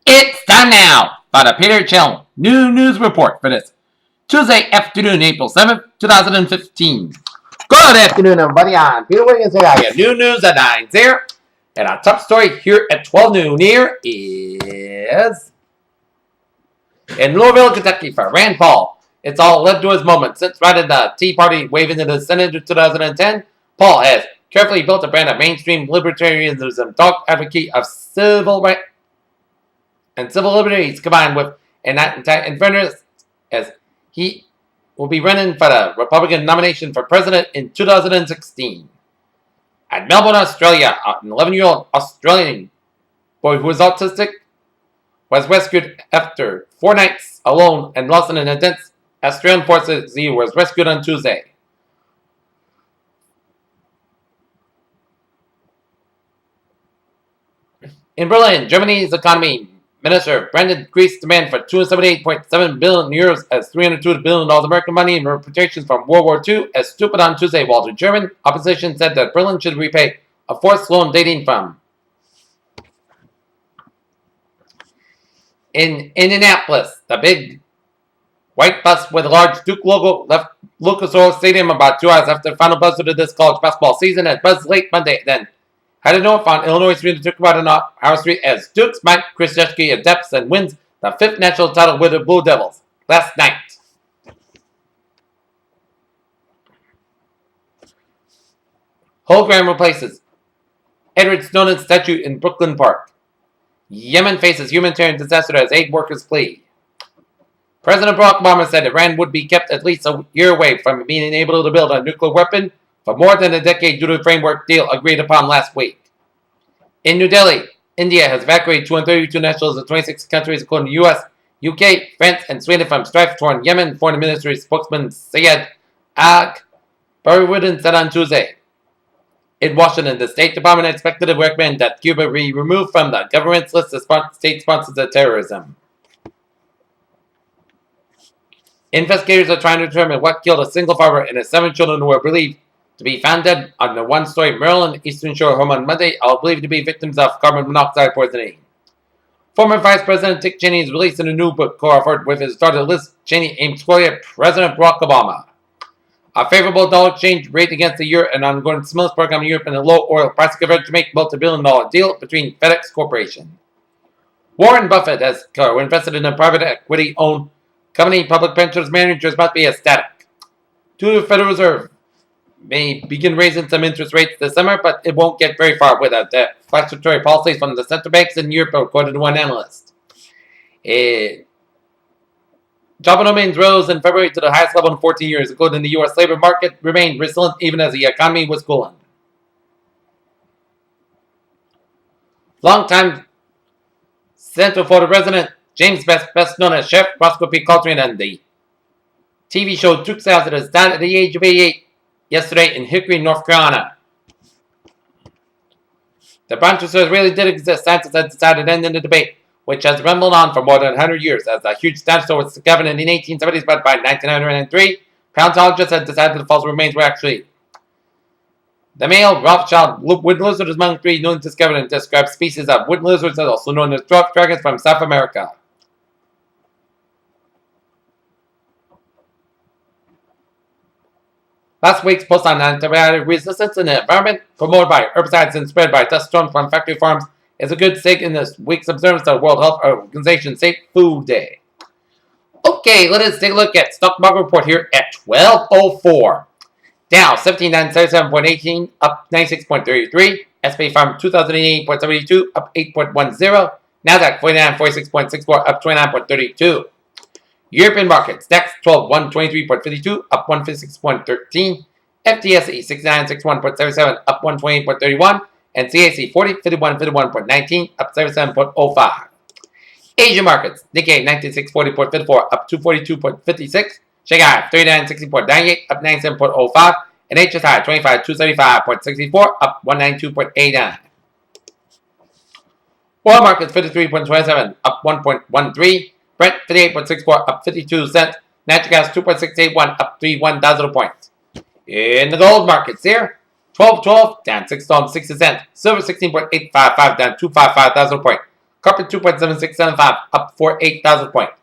It's time now for the Peter Channel New News Report for this Tuesday afternoon, April 7th, 2015. Good afternoon, everybody. I'm Peter Wiggins, and I have new news at 9 there. And our top story here at 12 noon here is in Louisville, Kentucky for Rand Paul. It's all led to his moment. Since riding the Tea Party wave into the Senate in 2010, Paul has carefully built a brand of mainstream libertarianism, dog advocate of civil rights and civil liberties combined with in fairness, as he will be running for the Republican nomination for president in 2016. At Melbourne, Australia, an 11-year-old Australian boy who is autistic was rescued after 4 nights alone and lost in an intense Australian forces. He was rescued on Tuesday. In Berlin, Germany's economy Minister Brandon Greece demand for 278.7 billion euros as $302 billion American money in reparations from World War II as stupid on Tuesday, while the German opposition said that Berlin should repay a forced loan dating from. In Indianapolis, the big white bus with a large Duke logo left Lucas Oil Stadium about 2 hours after the final buzzer to this college basketball season and buzzed late Monday. Then headed north on Illinois Street took about an hour street as Duke's Mike Krzyzewski adapts and wins the 5th national title with the Blue Devils last night. Hologram replaces Edward Snowden statue in Brooklyn Park. Yemen faces humanitarian disaster as aid workers flee. President Barack Obama said Iran would be kept at least a year away from being able to build a nuclear weapon for more than a decade due to the framework deal agreed upon last week. In New Delhi, India has evacuated 232 nationals of 26 countries, including the U.S., UK, France, and Sweden from strife-torn Yemen, Foreign Ministry spokesman Syed Akbaruddin said on Tuesday. In Washington, the State Department expected to recommend that Cuba be removed from the government's list of state sponsors of terrorism. Investigators are trying to determine what killed a single father and his 7 children who were believed to be found dead on the one-story Maryland Eastern Shore home on Monday, all believed to be victims of carbon monoxide poisoning. Former Vice President Dick Cheney is releasing a new book co-authored with his daughter Liz Cheney aimed squarely at President Barack Obama. A favorable dollar exchange rate against the euro and ongoing stimulus program in Europe and a low oil price coverage to make multi-billion-dollar deal between FedEx Corporation. Warren Buffett has invested in a private equity-owned company. Public pensions managers must be ecstatic. To the Federal Reserve may begin raising some interest rates this summer, but it won't get very far without the flexibility policies from the central banks in Europe, according to one analyst. Job openings rose in February to the highest level in 14 years, including the U.S. labor market remained resilient even as the economy was cooling. Longtime Central Florida resident James best known as Chef Roscoe P. Coltrane and the TV show Dukes of Hazzard, died at the age of 88 yesterday in Hickory, North Carolina. The brontosaurus really did exist. Scientists have decided to end the debate, which has rumbled on for more than 100 years, as the huge dinosaur was discovered in the 1870s, but by 1903, paleontologists had decided the fossil remains were actually the male Rothschild wood lizard is among 3 newly discovered and described species of wood lizards, also known as dwarf dragons from South America. Last week's post on antibiotic resistance in the environment, promoted by herbicides and spread by dust storms from factory farms, is a good stake in this week's observance of World Health Organization Safe Food Day. Okay, let us take a look at stock market report here at 12:04. Dow 17,977.18, up 96.33. S&P Farm 2008.72, up 8.10. Nasdaq 4946.64, up 29.32. European markets, DAX 12,123.52, up 156.13. FTSE 6961.77, up 128.31. And CAC 405151.19, up 77.05. Asian markets, Nikkei 9640.54, up 242.56. Shanghai 3960.98, up 97.05. And HSI 25275.64, up 192.89. Oil markets 53.27, up 1.13. Brent 58.64, up 52 cents. Natural gas 2.681, up 31,000 points. In the gold markets here, 12.12, down $6.60. Silver 16.855, down 255,000 points. Copper 2.7675, up 48,000 points.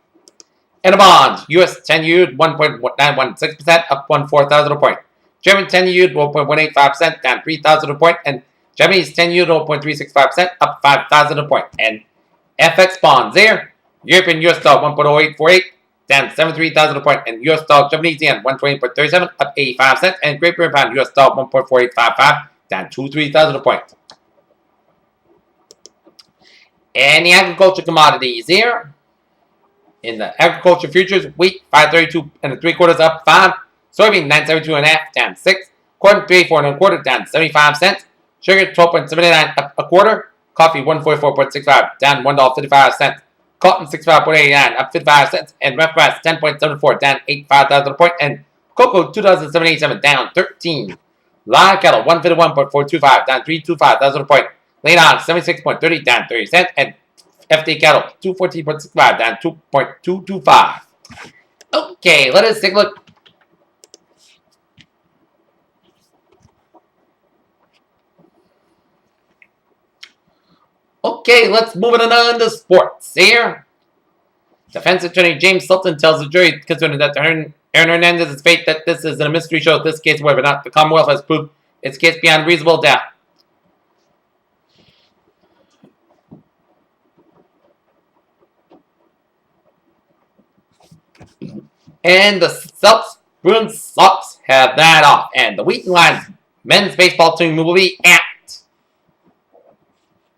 In the bonds, US 10 yield 1.916%, up 14,000 point. German 10 yield 1.185%, down 3,000 point. And Japanese 10 yield 0.365%, up 5,000 point. And FX bonds there, European US dollar 1.0848, down 73,000 point. And US dollar Japanese yen 120.37, up 85 cents. And Great Britain pound US dollar 1.4855, down 23,000 point. And the agriculture commodities here. In the agriculture futures, wheat 532 and 3/4 up 5, soybean 972 and a half down 6, corn 384 and 1/4 down 75 cents, sugar 12.79 up a quarter, coffee 144.65 down $1.55, cotton 65.89 up 55 cents, and rough rice 10.74 down 85,000 point, and cocoa $2,787 down 13. Live cattle 151.425 down 325,000 point, lean hogs 76.30 down 30 cents, and FD cattle 214.65 down 2.225. Okay, let us take a look. Okay, let's move it on to sports here. Defense attorney James Sultan tells the jury concerning that Aaron Hernandez's fate that this is a mystery show. This case, whether or not the Commonwealth has proved its case beyond reasonable doubt. And the Bruins Sox have that off. And the Wheaton Lions men's baseball team will be at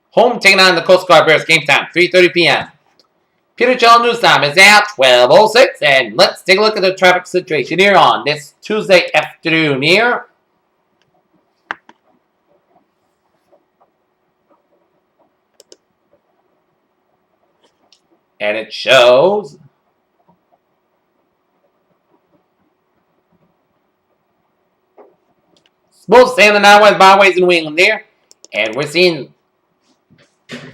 home taking on the Coast Guard Bears. Game time, 3:30 p.m. Peter Chell News Time is at 12:06. And let's take a look at the traffic situation here on this Tuesday afternoon here. And it shows smooth sailing on the Northwest byways in New England there. And we're seeing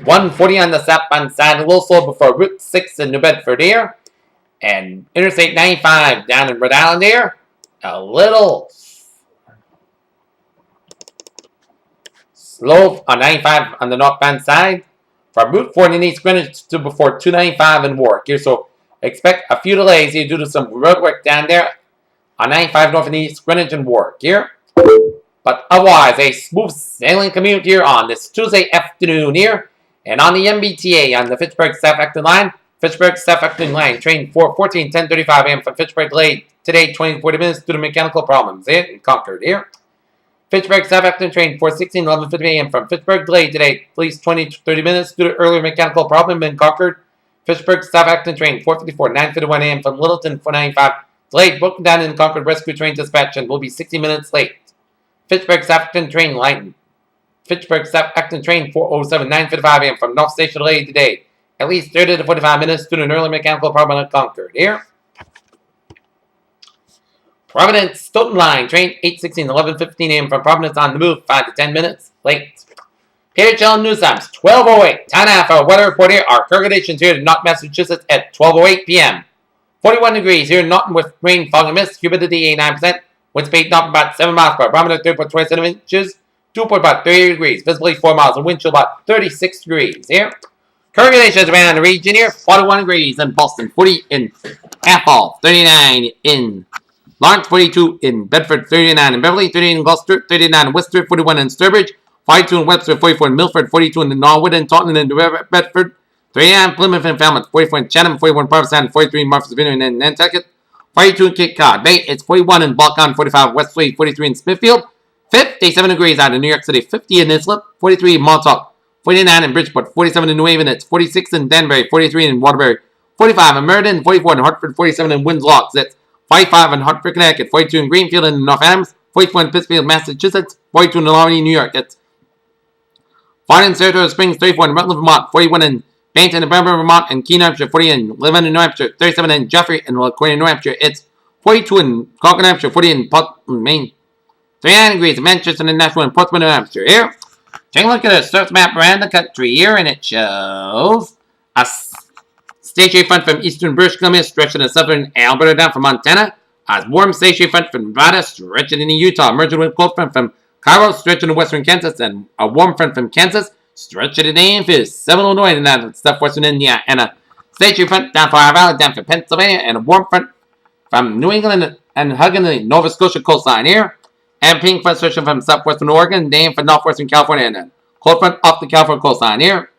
140 on the southbound side, a little slow before Route 6 in New Bedford here. And Interstate 95 down in Rhode Island there. A little slow on 95 on the northbound side. From Route 40 in East Greenwich to before 295 in Warwick here. So expect a few delays here due to some road work down there on 95 north and East Greenwich and Warwick here. But otherwise, a smooth sailing commute here on this Tuesday afternoon here. And on the MBTA on the Fitchburg-Southampton line, Fitchburg-Southampton line, train 414, 10:35 a.m. from Fitchburg delayed today, 20-40 minutes due to mechanical problems in Concord here. Fitchburg-Southampton train 416, 11:50 a.m. from Fitchburg delayed today, at least 20-30 minutes due to earlier mechanical problem in Concord. Fitchburg-Southampton train 454, 9:51 a.m. from Littleton, 495 delayed, broken down in Concord rescue train dispatch and will be 60 minutes late. Fitchburg-Southampton train line. Fitchburg-Southampton train 407, 9:55 a.m. from North Station delayed today. At least 30 to 45 minutes due to an early mechanical problem at Concord. Here. Providence Stoughton line. Train 816, 11:15 a.m. from Providence on the move. 5 to 10 minutes late. Peter Chell News Times. 12:08. Time now for our weather report here. Our current conditions here in Norton, Massachusetts at 12:08 p.m. 41 degrees here in Norton with rain, fog, and mist. Humidity 89%. Wind speed up about 7 miles per hour. Barometer 3.27 inches. Dew point about 30 degrees. Visibility 4 miles. And wind chill about 36 degrees here. Current conditions around the region here. 41 degrees in Boston. 40 in Athol. 39 in Lawrence. 42 in Bedford. 39 in Beverly. 38 in Gloucester. 39 in Worcester. 41 in Sturbridge. 42 in Webster. 44 in Milford. 42 in Norwood and Taunton and Bedford. 39 in Plymouth and Falmouth. 44 in Chatham. 41 in Provincetown. 43 in Martha's Vineyard and Nantucket. 42 in Cape Cod Bay. It's 41 in Balkan. 45 in Westlake. 43 in Smithfield. 57 degrees out in New York City. 50 in Islip. 43 in Montauk. 49 in Bridgeport, 47 in New Haven, it's 46 in Danbury, 43 in Waterbury, 45 in Meriden, 44 in Hartford, 47 in Windsor, that's 45 in Hartford, Connecticut, 42 in Greenfield and North Adams, 44 in Pittsfield, Massachusetts, 42 in Albany, New York, it's 40 in Saratoga Springs, 34 in Rutland, Vermont, 41 in Bennington and Bremer, Vermont, and Keene, New Hampshire, 40 in Lebanon, New Hampshire, 37 in Jeffrey and LaCourte, New Hampshire, it's 42 in Concord, New Hampshire, 40 in Maine, 39 degrees in Manchester and Nashville and Portsmouth, New Hampshire, here. Take a look at a surf map around the country here, and it shows a stationary front from eastern British Columbia stretching to southern Alberta down from Montana, a warm stationary front from Nevada stretching into Utah, merging with a cold front from Cairo stretching to western Kansas, and a warm front from Kansas stretching it in for southern Illinois and down for southwestern Indiana, and a stationary front down for Ohio Valley, down for Pennsylvania, and a warm front from New England and hugging the Nova Scotia coastline here, and pink front stretching from southwestern Oregon, down for northwestern California, and a cold front off the California coastline here,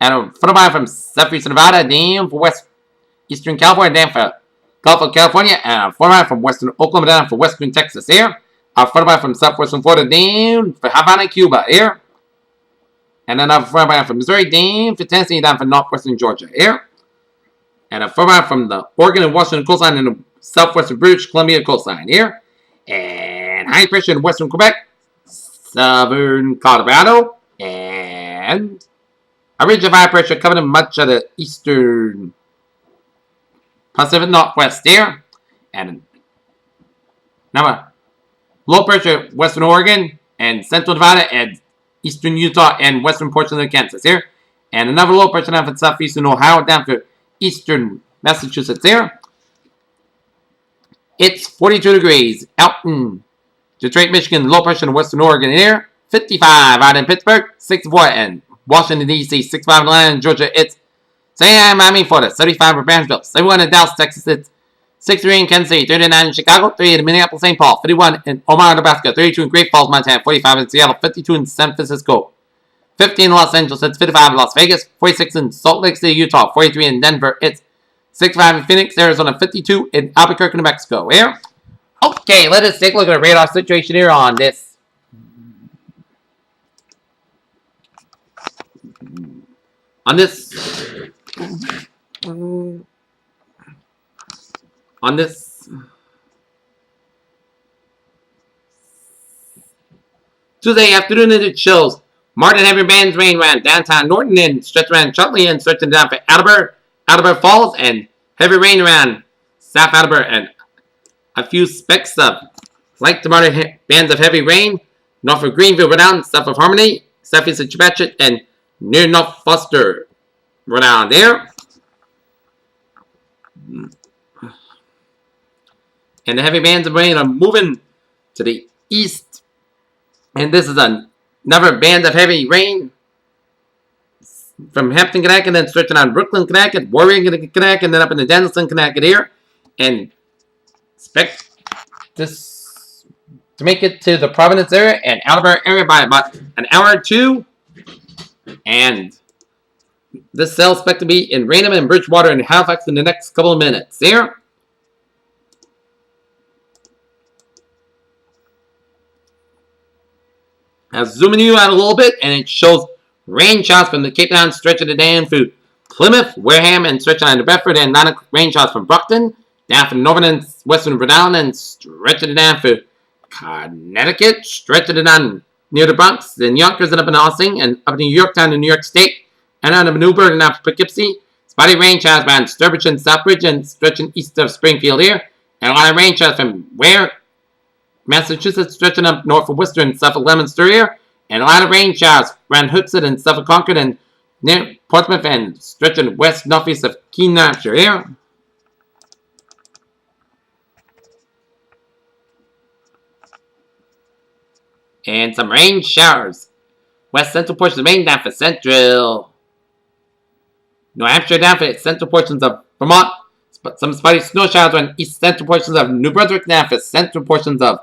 and a front of mine from southeastern Nevada, down for west-eastern California, down for Gulf of California, and a front of mine from western Oklahoma, down for western Texas here. A front of mine from southwestern Florida, down for Havana, Cuba here. And then a front of mine from Missouri, down for Tennessee, down for northwestern Georgia here. And a front of mine from the Oregon and Washington coastline and the southwestern British Columbia coastline here. And high pressure in western Quebec, southern Colorado, and a ridge of high pressure covering much of the eastern Pacific Northwest here. And number low pressure, western Oregon, and central Nevada, and eastern Utah, and western portion of Kansas here. And another low pressure down for southeastern Ohio, down for eastern Massachusetts here. It's 42 degrees out in Detroit, Michigan, low pressure in western Oregon here. 55 out in Pittsburgh, 64 in Washington, D.C., 65 in Atlanta, Georgia. It's 79 Miami, Florida, 75 in Brownsville, 71 in Dallas, Texas. It's 63 in Kansas City, 39 in Chicago, 38 in Minneapolis, St. Paul, 51 in Omaha, Nebraska, 32 in Great Falls, Montana, 45 in Seattle, 52 in San Francisco, 50 in Los Angeles, it's 55 in Las Vegas, 46 in Salt Lake City, Utah, 43 in Denver, it's 65 in Phoenix, Arizona, 52 in Albuquerque, New Mexico. Here. Okay, let us take a look at the radar situation here on this. Tuesday afternoon, it shows Martin heavy bands rain around downtown Norton and stretch around Charlie and stretching down for Attleboro Falls, and heavy rain around South Attleboro, and a few specks of light to moderate bands of heavy rain north of Greenville, Rhode Island, south of Harmony, southeast of Chepachet, and near North Foster, Rhode Island there. And the heavy bands of rain are moving to the east. And this is another band of heavy rain from Hampton, Connecticut, and then stretching on Brooklyn, Connecticut, Warren, Connecticut, and then up in the Dennison, Connecticut here. And expect this to make it to the Providence area and Attleboro area by about an hour or two. And this cell is expected to be in Raynham and Bridgewater and Halifax in the next couple of minutes here. Now zooming you out a little bit, and it shows rain showers from the Cape Town stretch of the dam through Plymouth, Wareham, and stretching on New Bedford, and rain showers from Brockton, down from northern and western Rhode Island, and stretching it down for Connecticut, stretching it down near the Bronx, then Yonkers, and up in Austin, and up in Yorktown in New York State, and out of Newburgh and out to Poughkeepsie. Spotty rain showers around Sturbridge and Southbridge, and stretching east of Springfield here, and a lot of rain showers from Ware, Massachusetts, stretching up north of Worcester and Suffolk Leominster here, and a lot of rain showers around Hooksett and Suffolk Concord and near Portsmouth, and stretching west northeast of Keene, New Hampshire here. And some rain showers. West central portions of Maine down for central New Hampshire, down for central portions of Vermont. Some spotty snow showers on east central portions of New Brunswick, down for central portions of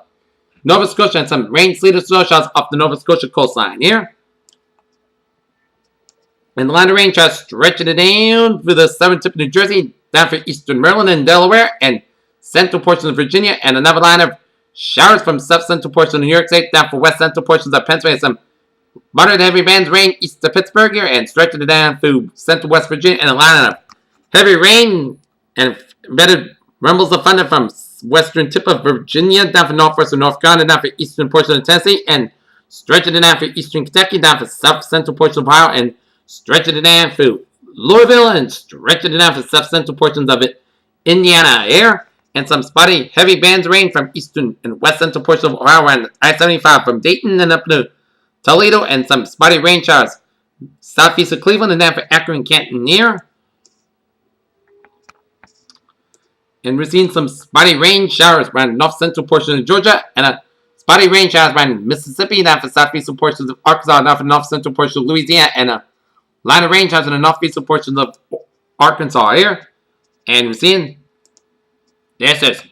Nova Scotia, and some rain, sleet, or snow showers up the Nova Scotia coastline here. And the line of rain showers stretching it down for the southern tip of New Jersey, down for eastern Maryland and Delaware, and central portions of Virginia, and another line of showers from south-central portions of New York State, down for west-central portions of Pennsylvania. Some moderate heavy bands rain east of Pittsburgh here, and stretching it down through central West Virginia, and a line of heavy rain and embedded rumbles of thunder from western tip of Virginia, down for northwestern North Carolina, down for eastern portion of Tennessee, and stretching it down for eastern Kentucky, down for south-central portion of Ohio, and stretching it down through Louisville, and stretching it down for south-central portions of Indiana here. And some spotty heavy bands of rain from eastern and west central portions of Ohio and I-75 from Dayton and up to Toledo, and some spotty rain showers southeast of Cleveland and down for Akron and Canton near. And we're seeing some spotty rain showers around north central portion of Georgia, and a spotty rain showers around Mississippi, down for southeastern portions of Arkansas, down for north central portions of Louisiana, and a line of rain showers in the northeastern portions of Arkansas here. And we're seeing this is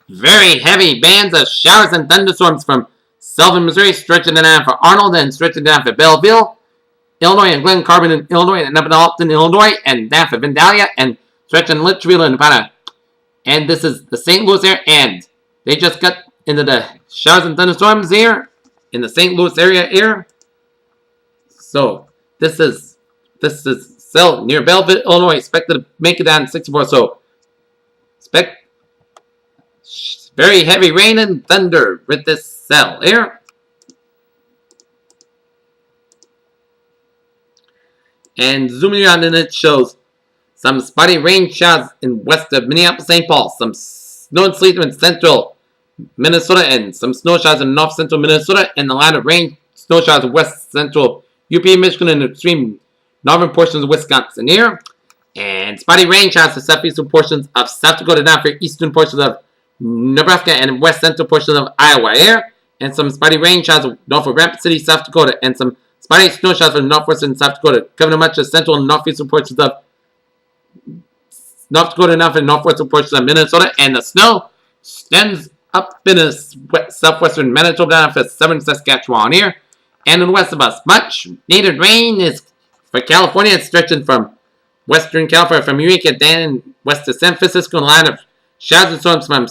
very heavy bands of showers and thunderstorms from Selvin, Missouri, stretching down for Arnold and stretching down for Belleville, Illinois, and Glen Carbon in Illinois, and up in Alton, Illinois, and down for Vandalia, and stretching Litchfield and Nevada. And this is the St. Louis area, and they just got into the showers and thunderstorms here in the St. Louis area here. So this is cell near Belleville, Illinois, expected to make it down 64. So expect very heavy rain and thunder with this cell here. And zooming around, and it shows some spotty rain showers in west of Minneapolis, St. Paul, some snow and sleet in central Minnesota, and some snow showers in north central Minnesota, and the line of rain snow showers in west central UP, Michigan, and extreme northern portions of Wisconsin here. And spotty rain showers for southeastern portions of South Dakota, down for eastern portions of Nebraska, and west central portions of Iowa here. And some spotty rain showers north of Rapid City, South Dakota, and some spotty snow showers from northwestern South Dakota, covering much of central and northeastern portions of North Dakota, enough in northwestern portions of Minnesota, and the snow extends up in the southwestern Manitoba, down for southern Saskatchewan here. And in the west of us, much needed rain is for California. It's stretching from western California, from Eureka down west to San Francisco, and a line of showers and storms from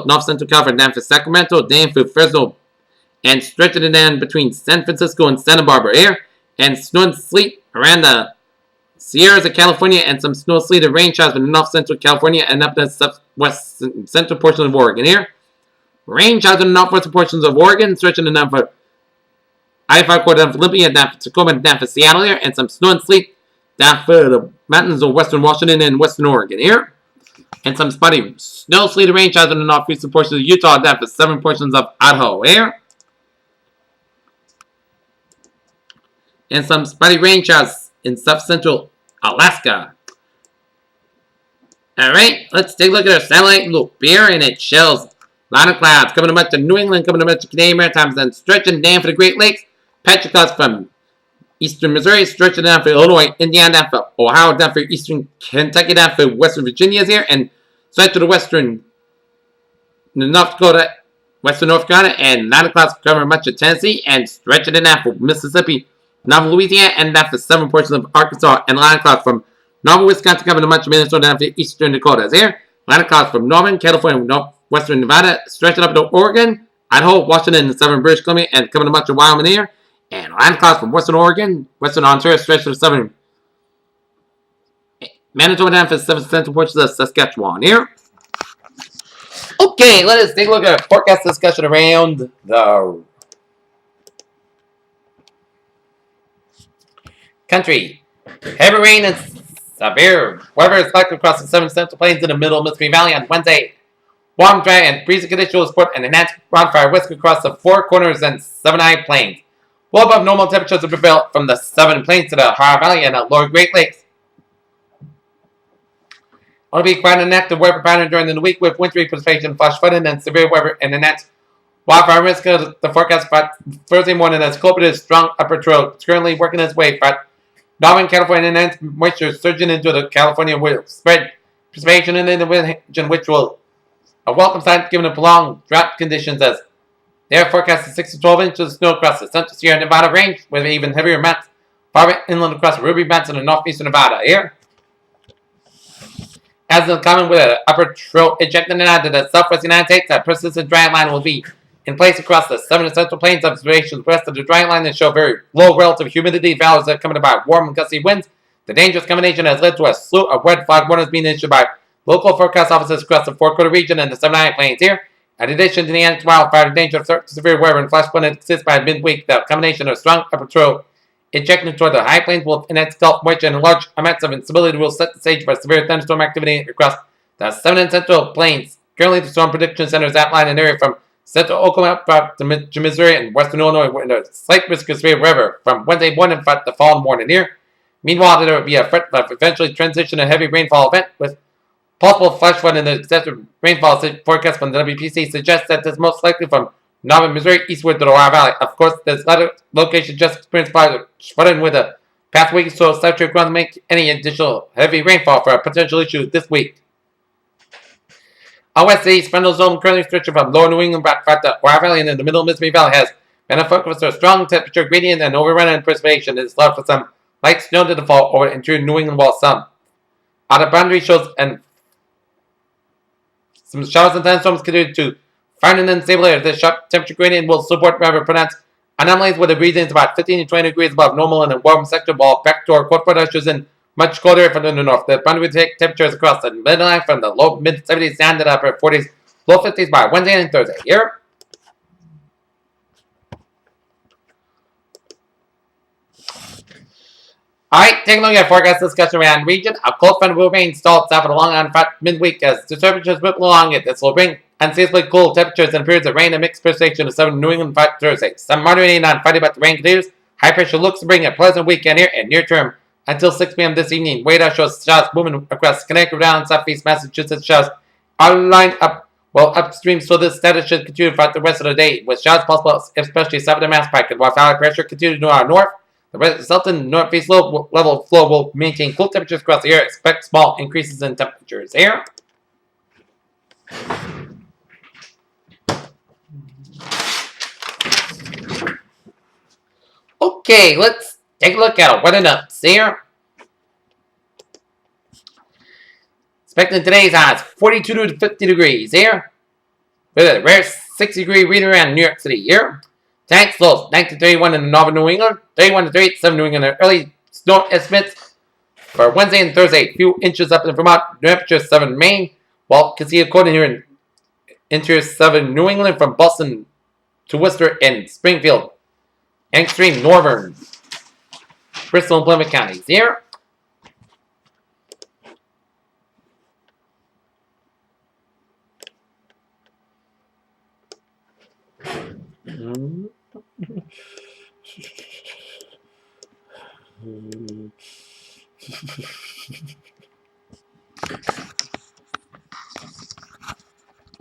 north central California down for Sacramento, down for Fresno, and stretching it down between San Francisco and Santa Barbara here. And snow and sleet around the Sierras of California, and some snow, sleet, and rain showers in north central California and up the southwest central portion of Oregon here. Rain showers in the northwestern portions of Oregon, stretching down for I-5 corridor down for Olympia, down for Tacoma, down for Seattle here, and some snow and sleet down for the mountains of western Washington and western Oregon here. And some spotty snow, sleet, and rain showers in the northeastern portions of Utah, down for southern portions of Idaho here. And some spotty rain showers in south central Alaska. Alright, let's take a look at our satellite loop here, and it shows a lot of clouds coming to much of New England, coming to much of Canadian Maritimes, and stretching down for the Great Lakes. Patch of clouds from eastern Missouri, stretching down for Illinois, Indiana, down for Ohio, down for eastern Kentucky, down for western Virginia here, and stretch to the western North Dakota, western North Carolina, and a lot of clouds covering much of Tennessee, and stretching it down for Mississippi, northern Louisiana, and down for southern portions of Arkansas, and a line of clouds from northern Wisconsin covering much of Minnesota, down for eastern Dakotas here. A line of clouds from northern California, northwestern Nevada, stretching up to Oregon, Idaho, Washington, and southern British Columbia, and coming to much of Wyoming here. And a line of clouds from western Oregon, western Ontario, stretching to southern Manitoba, down for southern central portions of Saskatchewan here. Okay, let us take a look at a forecast discussion around the country. Heavy rain and severe weather is likely across the southern central plains in the middle of Mississippi Valley on Wednesday. Warm, dry, and freezing conditions will support an enhanced wildfire risk across the Four Corners and Seven Eye Plains. Well above normal temperatures will prevail from the Southern Plains to the Ohio Valley and the Lower Great Lakes. It will be quite an active weather pattern during the week with wintry precipitation, flash flooding, and severe weather and enhanced wildfire risk. The forecast for Thursday morning as cold is strong upper trail. It's currently working its way, but northern California enhanced moisture surging into the California will spread precipitation in the region, which will a welcome sign given the prolonged drought conditions as they are forecasted 6 to 12 inches of snow across the Central Sierra Nevada range with even heavier amounts far inland across the Ruby Mountains in the northeastern Nevada here. As is common with an upper trail ejecting out to the southwest United States, a persistent dry line will be in place across the southern and central plains. Observations west of the dry line that show very low relative humidity values that come by warm and gusty winds. The dangerous combination has led to a slew of red flag warnings being issued by local forecast offices across the Four Corner region and the Seven Eye Plains here. In addition to the enhanced wildfire danger of severe weather and flash flood exists by midweek, the combination of strong upper trail ejecting toward the high plains will enhance gulf moisture and large amounts of instability will set the stage for severe thunderstorm activity across the southern and central plains. Currently, the Storm Prediction Center has outlined an area from central Oklahoma to Missouri and western Illinois where there's slight risk of severe weather from Wednesday morning to the following morning here. Meanwhile, there will be a threat of eventually transition to heavy rainfall event with possible flash flood and the excessive rainfall forecast from the WPC suggests that this is most likely from Northern Missouri, eastward to the Ohio Valley. Of course, this latter location just experienced fire flooding with a past week, so South ground to make any additional heavy rainfall for a potential issue this week. Our west to east frontal zone currently stretching from lower New England back to the Ohio Valley and in the middle of Mississippi Valley has been a focus for a strong temperature gradient and overrunning precipitation. It is allowed for some light snow to fall over into New England while some outer boundary shows and some showers and thunderstorms continue to find an unstable air. This sharp temperature gradient will support rather pronounced anomalies where the breezing is about 15 to 20 degrees above normal in a warm sector, while backdoor cold front ushers in much colder air from the north. The boundary temperatures across the midline from the low mid 70s down to the upper 40s, low 50s by Wednesday and Thursday. Here. Alright, taking a look at forecast discussion around the region. A cold front will remain stalled south of the Long Island front midweek as the temperatures ripple along it. This will bring unseasonably cool temperatures and periods of rain and mixed precipitation to southern New England Thursday. Some moderating on Friday, but the rain continues. High pressure looks to bring a pleasant weekend here and near term until 6 p.m. this evening. Radar shows showers moving across Connecticut down southeast Massachusetts. Showers are lined up well upstream, so this status should continue throughout the rest of the day, with showers possible, especially south of the Mass Pike. And while high pressure continues to our north, the resultant northeast low level flow will maintain cool temperatures across the area. Expect small increases in temperatures here. Okay, let's take a look at weather notes here. Expecting today's highs 42 to 50 degrees here. With a rare 60-degree reading around New York City here. Tonight's lows 9 to 31 in northern New England, 31 to 37 New England. Early snow estimates for Wednesday and Thursday. Few inches up in Vermont. New Hampshire, 7 Maine. Well, you can see a quarter here in interior 7 New England from Boston to Worcester and Springfield. And extreme northern Bristol and Plymouth counties here.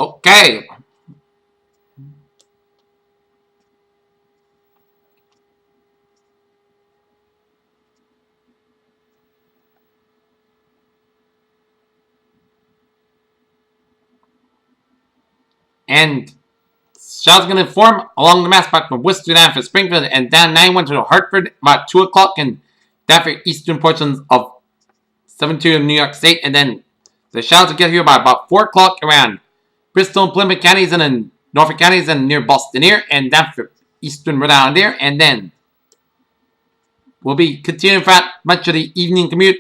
Okay. And showers going to form along the Mass Pike from Worcester down for Springfield and down 91 to Hartford about 2 o'clock and down for eastern portions of 72 in New York State. And then the showers will get here by about 4 o'clock around Bristol and Plymouth counties and in Norfolk counties and near Boston here and down for eastern Rhode Island here. And then we'll be continuing throughout much of the evening commute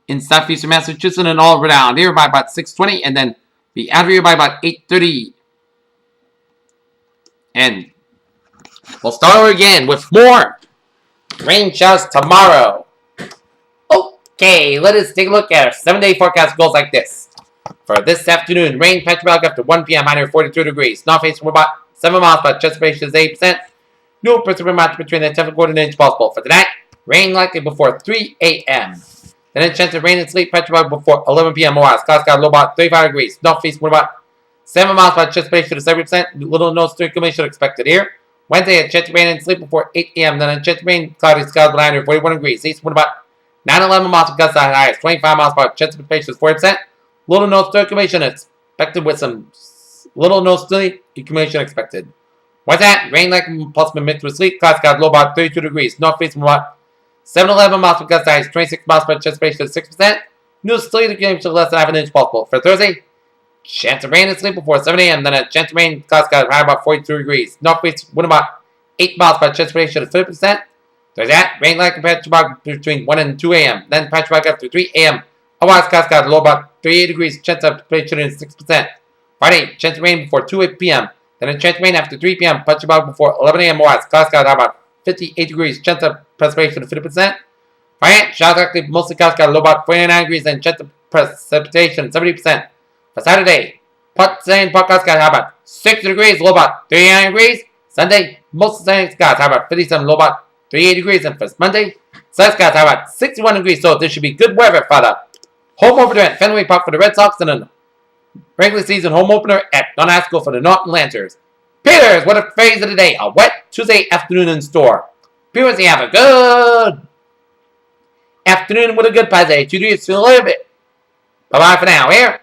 in southeastern Massachusetts and all Rhode Island here by about 6:20 and then be out of here by about 8:30. And we'll start over again with more rain showers tomorrow. Okay, let us take a look at our 7-day forecast goals like this. For this afternoon, rain patchy after 1 p.m. high near 42 degrees. Northeast from about 7 miles, but precipitation is 8%. No precipitation match between the 10th and quarter inch possible. For tonight, rain likely before 3 a.m. Then a chance of rain and sleet patchy before 11 p.m. or clouds got low about 35 degrees. Northeast from about 7 miles by precipitation to 70%. Little no circulation expected here. Wednesday, a chance of rain and sleep before 8 a.m. Then a chance of rain, cloudy skies behind here, 41 degrees. East wind about 9-11 miles of gusts high as 25 miles by precipitation is 40%. Little no circulation expected with some little no sleep accumulation expected. Wednesday, that? Rain likely possibly mixed with sleet. Clouds got low about 32 degrees. Northeast from about 7-11 miles of gusts high 26 miles by precipitation is 6%. No sleet accumulation less than half an inch possible. For Thursday, chance of rain and sleep before 7 a.m. Then a chance of rain, clouds got high about 42 degrees. Northeast wind about 8 miles by precipitation is 30%. There's that. Rain likely patchy between 1 and 2 a.m. Then patchy after 3 a.m. Otherwise, clouds got low about 38 degrees. Chance of precipitation is 6%. Friday, chance of rain before 2 p.m. Then a chance of rain after 3 p.m. Patchy before 11 a.m. Otherwise, clouds got about 58 degrees. Chance of precipitation is 50%. Friday, showers likely mostly clouds got low about 49 degrees. And chance of precipitation 70%. For Saturday, podcast got about 60 degrees, low about 39 degrees. Sunday, most of the sunny skies have about 57, low about 38 degrees. And for Monday, sunny skies have about 61 degrees. So this should be good weather for the home opener at Fenway Park for the Red Sox and a regular season home opener at Donasco for the Norton Lancers. Peters, what a phrase of the day. A wet Tuesday afternoon in store. Peters, you have a good afternoon with a good pie day. See you later. Bye-bye for now. Here.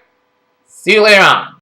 See you later on.